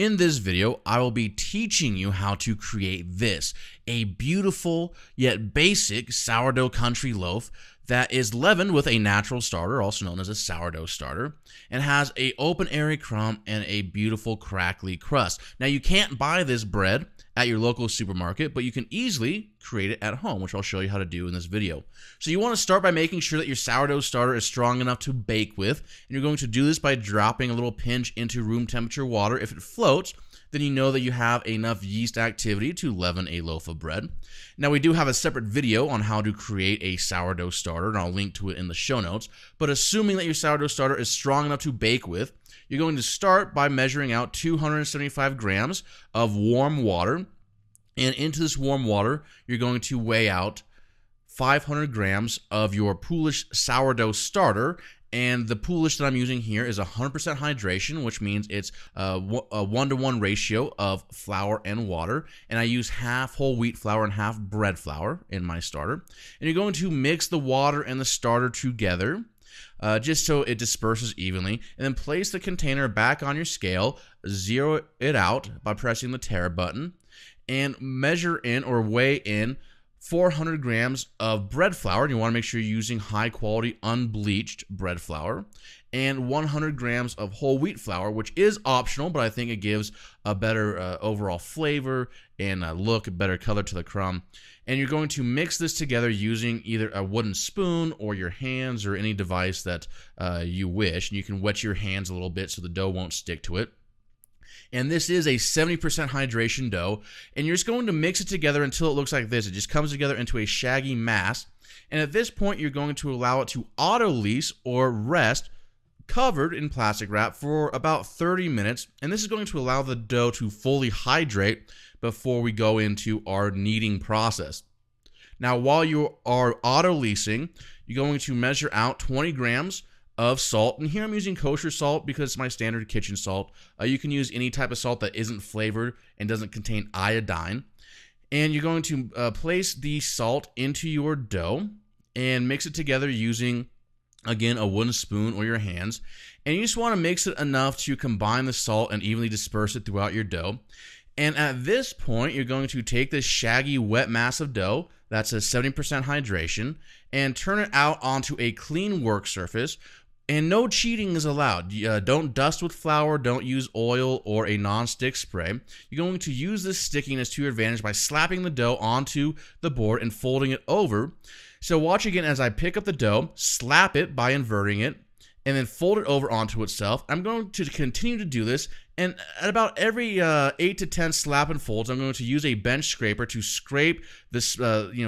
in this video, I will be teaching you how to create this, a beautiful yet basic sourdough country loaf that is leavened with a natural starter, also known as a sourdough starter, and has a open airy crumb and a beautiful crackly crust. Now you can't buy this bread at your local supermarket, but you can easily create it at home, which I'll show you how to do in this video. So you want to start by making sure that your sourdough starter is strong enough to bake with, and you're going to do this by dropping a little pinch into room temperature water. If it floats, then you know that you have enough yeast activity to leaven a loaf of bread. Now we do have a separate video on how to create a sourdough starter, and I'll link to it in the show notes, but assuming that your sourdough starter is strong enough to bake with, you're going to start by measuring out 275 grams of warm water, and into this warm water, you're going to weigh out 500 grams of your Poolish sourdough starter. And the Poolish that I'm using here is 100% hydration, which means it's a 1-to-1 ratio of flour and water. And I use half whole wheat flour and half bread flour in my starter. And you're going to mix the water and the starter together, just so it disperses evenly. And then place the container back on your scale, zero it out by pressing the tare button, and measure in or weigh in 400 grams of bread flour, and you want to make sure you're using high quality unbleached bread flour, and 100 grams of whole wheat flour, which is optional, but I think it gives a better overall flavor and look, a better color to the crumb. And you're going to mix this together using either a wooden spoon or your hands or any device that you wish, and you can wet your hands a little bit so the dough won't stick to it. And this is a 70% hydration dough, and you're just going to mix it together until it looks like this. It just comes together into a shaggy mass, and at this point you're going to allow it to autolyse or rest covered in plastic wrap for about 30 minutes, and this is going to allow the dough to fully hydrate before we go into our kneading process. Now while you are autolysing, you're going to measure out 20 grams of salt, and here I'm using kosher salt because it's my standard kitchen salt. You can use any type of salt that isn't flavored and doesn't contain iodine. And you're going to place the salt into your dough and mix it together using, again, a wooden spoon or your hands. And you just want to mix it enough to combine the salt and evenly disperse it throughout your dough. And at this point, you're going to take this shaggy wet mass of dough, that's a 70% hydration, and turn it out onto a clean work surface. And no cheating is allowed. Don't dust with flour, don't use oil or a non-stick spray. You're going to use this stickiness to your advantage by slapping the dough onto the board and folding it over. So watch again as I pick up the dough, slap it by inverting it, and then fold it over onto itself. I'm going to continue to do this, and at about every 8 to 10 slap and folds, I'm going to use a bench scraper to scrape this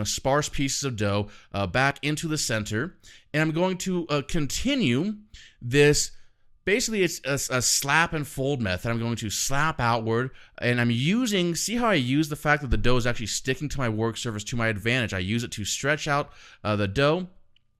sparse pieces of dough back into the center. And I'm going to continue this. Basically, it's a slap and fold method. I'm going to slap outward, and I'm using, see how I use the fact that the dough is actually sticking to my work surface to my advantage. I use it to stretch out the dough.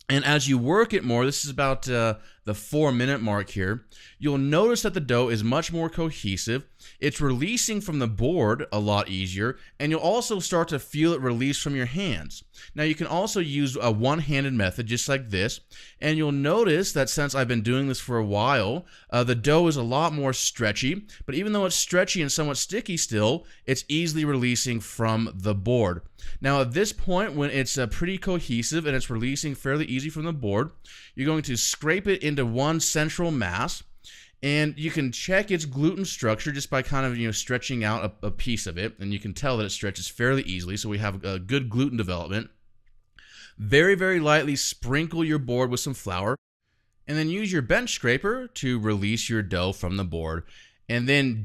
And as you work it more, this is about the 4-minute mark here, you'll notice that the dough is much more cohesive. It's releasing from the board a lot easier, and you'll also start to feel it release from your hands. Now you can also use a one-handed method just like this, and you'll notice that since I've been doing this for a while, the dough is a lot more stretchy, but even though it's stretchy and somewhat sticky still, it's easily releasing from the board. Now at this point, when it's pretty cohesive and it's releasing fairly easy from the board, you're going to scrape it into one central mass, and you can check its gluten structure just by kind of stretching out a piece of it, and you can tell that it stretches fairly easily, so we have a good gluten development. Very, very lightly sprinkle your board with some flour, and then use your bench scraper to release your dough from the board, and then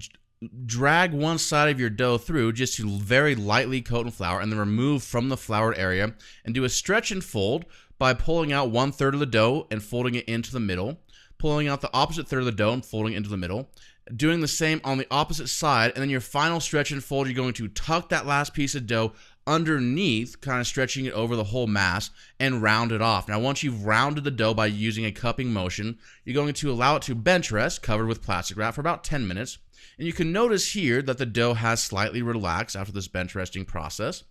drag one side of your dough through just to very lightly coat in flour, and then remove from the floured area, and do a stretch and fold by pulling out 1/3 of the dough and folding it into the middle, pulling out the opposite third of the dough and folding it into the middle, doing the same on the opposite side, and then your final stretch and fold, you're going to tuck that last piece of dough underneath, kind of stretching it over the whole mass, and round it off. Now once you've rounded the dough by using a cupping motion, you're going to allow it to bench rest, covered with plastic wrap, for about 10 minutes. And you can notice here that the dough has slightly relaxed after this bench resting process.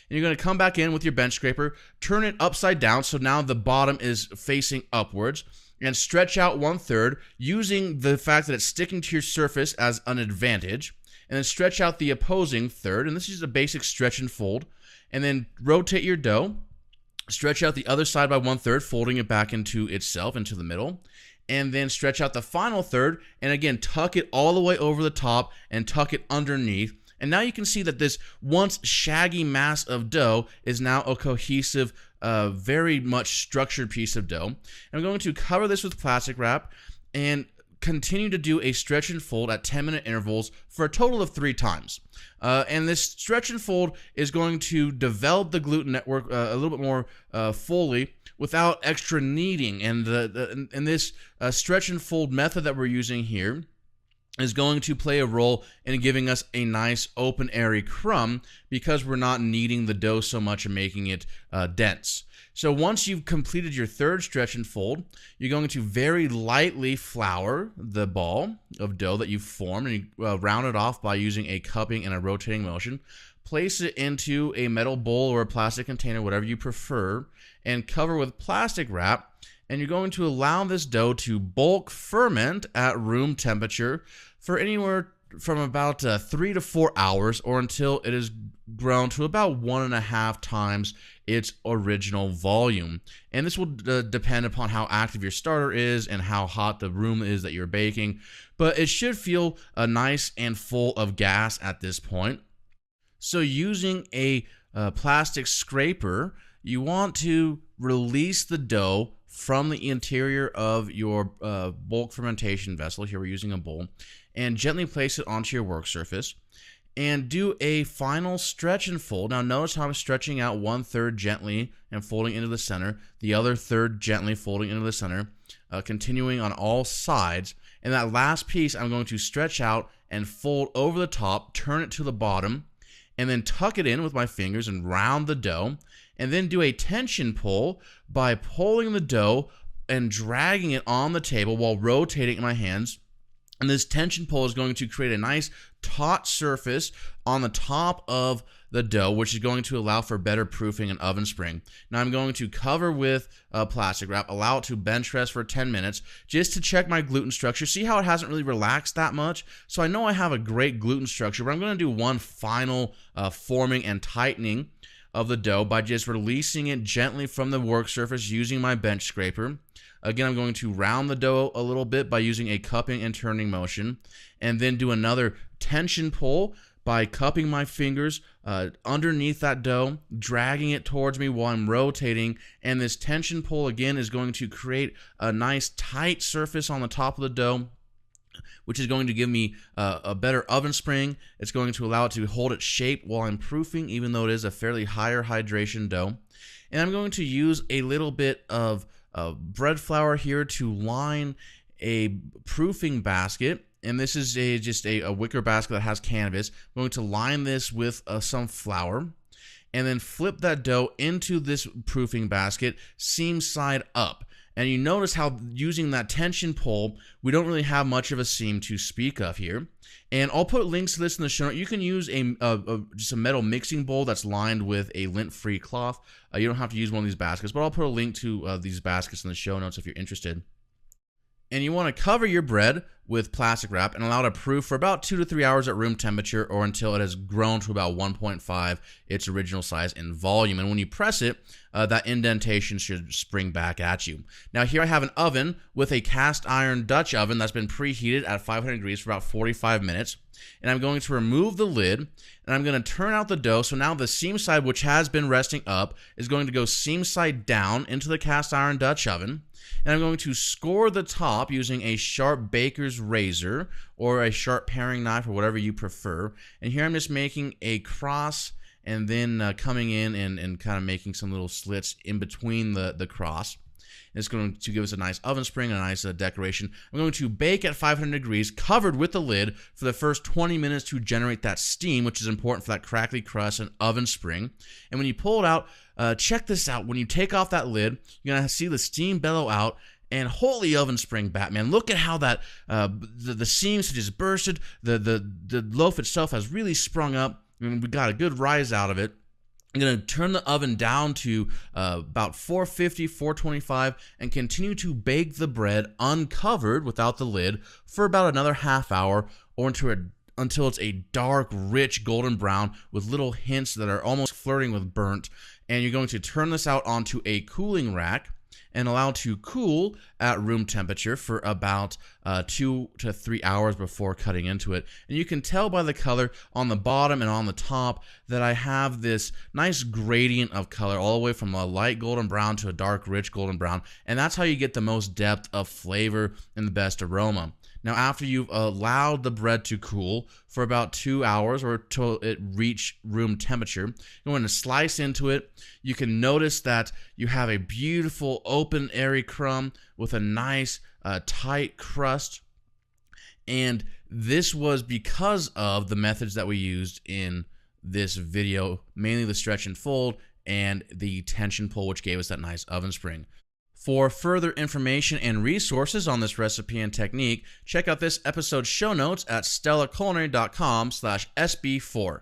And you're going to come back in with your bench scraper, turn it upside down, so now the bottom is facing upwards. and stretch out 1/3, using the fact that it's sticking to your surface as an advantage, and then stretch out the opposing third, and this is a basic stretch and fold, and then rotate your dough, stretch out the other side by 1/3, folding it back into itself, into the middle, and then stretch out the final third, and again, tuck it all the way over the top and tuck it underneath. And now you can see that this once shaggy mass of dough is now a cohesive, very much structured piece of dough. And I'm going to cover this with plastic wrap and continue to do a stretch and fold at 10-minute intervals for a total of 3 times. And this stretch and fold is going to develop the gluten network a little bit more fully without extra kneading. And this stretch and fold method that we're using here is going to play a role in giving us a nice open airy crumb because we're not kneading the dough so much and making it dense. So once you've completed your third stretch and fold, you're going to very lightly flour the ball of dough that you've formed, and you round it off by using a cupping and a rotating motion. Place it into a metal bowl or a plastic container, whatever you prefer, and cover with plastic wrap. And you're going to allow this dough to bulk ferment at room temperature for anywhere from about 3 to 4 hours, or until it has grown to about 1.5 times its original volume. And this will depend upon how active your starter is and how hot the room is that you're baking, but it should feel nice and full of gas at this point. So using a plastic scraper, you want to release the dough from the interior of your bulk fermentation vessel. Here we're using a bowl, and gently place it onto your work surface and do a final stretch and fold. Now notice how I'm stretching out 1/3 gently and folding into the center, the other third gently folding into the center, continuing on all sides. And that last piece I'm going to stretch out and fold over the top, turn it to the bottom, and then tuck it in with my fingers and round the dough, and then do a tension pull by pulling the dough and dragging it on the table while rotating in my hands. And this tension pull is going to create a nice taut surface on the top of the dough, which is going to allow for better proofing and oven spring. Now I'm going to cover with plastic wrap, allow it to bench rest for 10 minutes just to check my gluten structure. See how it hasn't really relaxed that much? So I know I have a great gluten structure, but I'm going to do one final forming and tightening of the dough by just releasing it gently from the work surface using my bench scraper. Again, I'm going to round the dough a little bit by using a cupping and turning motion, and then do another tension pull by cupping my fingers underneath that dough, dragging it towards me while I'm rotating. And this tension pull again is going to create a nice tight surface on the top of the dough, which is going to give me a better oven spring. It's going to allow it to hold its shape while I'm proofing, even though it is a fairly higher hydration dough. And I'm going to use a little bit of bread flour here to line a proofing basket. And this is just a wicker basket that has canvas. I'm going to line this with some flour, and then flip that dough into this proofing basket, seam side up. And you notice how using that tension pull, we don't really have much of a seam to speak of here. And I'll put links to this in the show notes. You can use just a metal mixing bowl that's lined with a lint-free cloth. You don't have to use one of these baskets, but I'll put a link to these baskets in the show notes if you're interested. And you want to cover your bread with plastic wrap and allow it to proof for about 2 to 3 hours at room temperature, or until it has grown to about 1.5 its original size and volume. And when you press it, that indentation should spring back at you. Now here I have an oven with a cast iron Dutch oven that's been preheated at 500 degrees for about 45 minutes. And I'm going to remove the lid, and I'm going to turn out the dough. So now the seam side, which has been resting up, is going to go seam side down into the cast iron Dutch oven. And I'm going to score the top using a sharp baker's razor or a sharp paring knife, or whatever you prefer. And here I'm just making a cross, and then coming in and kind of making some little slits in between the cross. It's going to give us a nice oven spring and a nice decoration. I'm going to bake at 500 degrees, covered with the lid, for the first 20 minutes to generate that steam, which is important for that crackly crust and oven spring. And when you pull it out, check this out. When you take off that lid, you're going to see the steam bellow out. And holy oven spring, Batman! Look at how that the seams have just bursted. The loaf itself has really sprung up, and we got a good rise out of it. I'm going to turn the oven down to about 450, 425, and continue to bake the bread uncovered without the lid for about another half hour, or until it's a dark, rich golden brown with little hints that are almost flirting with burnt. And you're going to turn this out onto a cooling rack and allow it to cool at room temperature for about 2 to 3 hours before cutting into it. And you can tell by the color on the bottom and on the top that I have this nice gradient of color all the way from a light golden brown to a dark, rich golden brown. And that's how you get the most depth of flavor and the best aroma. Now, after you've allowed the bread to cool for about 2 hours or till it reach room temperature, you're going to slice into it. You can notice that you have a beautiful, open, airy crumb with a nice, tight crust. And this was because of the methods that we used in this video, mainly the stretch and fold and the tension pull, which gave us that nice oven spring. For further information and resources on this recipe and technique, check out this episode's show notes at stellaculinary.com/SB4.